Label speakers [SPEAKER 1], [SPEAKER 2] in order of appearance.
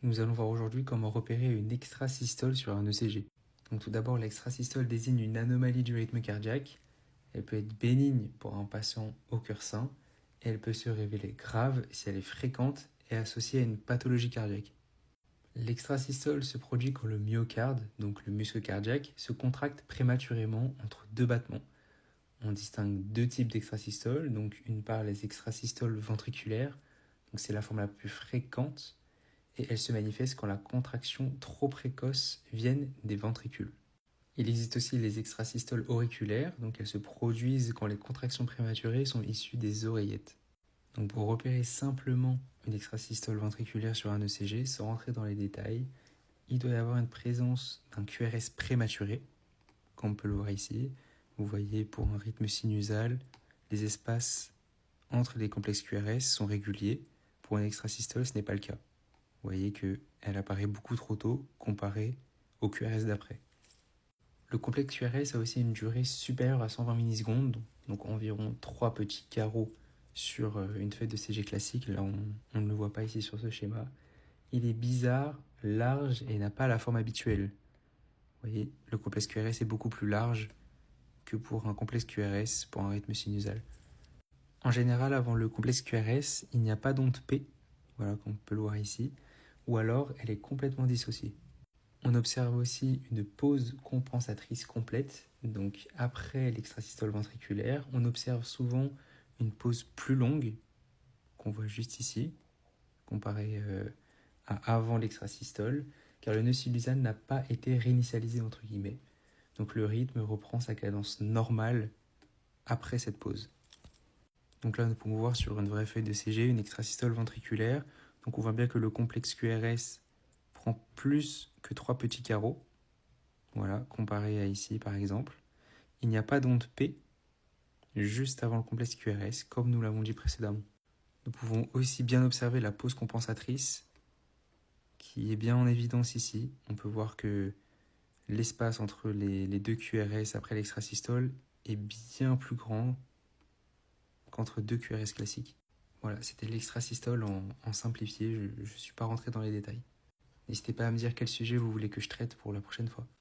[SPEAKER 1] Nous allons voir aujourd'hui comment repérer une extrasystole sur un ECG. Donc tout d'abord, l'extrasystole désigne une anomalie du rythme cardiaque. Elle peut être bénigne pour un patient au cœur sain et elle peut se révéler grave si elle est fréquente et associée à une pathologie cardiaque. L'extrasystole se produit quand le myocarde, donc le muscle cardiaque, se contracte prématurément entre deux battements. On distingue deux types d'extrasystoles, donc une part les extrasystoles ventriculaires, donc c'est la forme la plus fréquente, et elle se manifeste quand la contraction trop précoce vient des ventricules. Il existe aussi les extrasystoles auriculaires, donc elles se produisent quand les contractions prématurées sont issues des oreillettes. Donc pour repérer simplement une extrasystole ventriculaire sur un ECG, sans rentrer dans les détails, il doit y avoir une présence d'un QRS prématuré, comme on peut le voir ici. Vous voyez, pour un rythme sinusal, les espaces entre les complexes QRS sont réguliers. Pour une extrasystole, ce n'est pas le cas. Vous voyez qu'elle apparaît beaucoup trop tôt comparé au QRS d'après. Le complexe QRS a aussi une durée supérieure à 120 millisecondes, donc environ 3 petits carreaux sur une feuille de CG classique. Là, on ne le voit pas ici sur ce schéma. Il est bizarre, large et n'a pas la forme habituelle. Vous voyez, le complexe QRS est beaucoup plus large que pour un complexe QRS pour un rythme sinusal. En général, avant le complexe QRS, il n'y a pas d'onde P, voilà, comme on peut le voir ici, ou alors elle est complètement dissociée. On observe aussi une pause compensatrice complète, donc après l'extrasystole ventriculaire, on observe souvent une pause plus longue, qu'on voit juste ici, comparée à avant l'extrasystole, car le nœud sinusal n'a pas été réinitialisé entre guillemets. Donc le rythme reprend sa cadence normale après cette pause. Donc là, nous pouvons voir sur une vraie feuille de CG une extrasystole ventriculaire. Donc on voit bien que le complexe QRS prend plus que 3 petits carreaux. Voilà, comparé à ici par exemple. Il n'y a pas d'onde P juste avant le complexe QRS, comme nous l'avons dit précédemment. Nous pouvons aussi bien observer la pause compensatrice, qui est bien en évidence ici. On peut voir que l'espace entre les deux QRS après l'extrasystole est bien plus grand qu'entre deux QRS classiques. Voilà, c'était l'extrasystole en simplifié, je ne suis pas rentré dans les détails. N'hésitez pas à me dire quel sujet vous voulez que je traite pour la prochaine fois.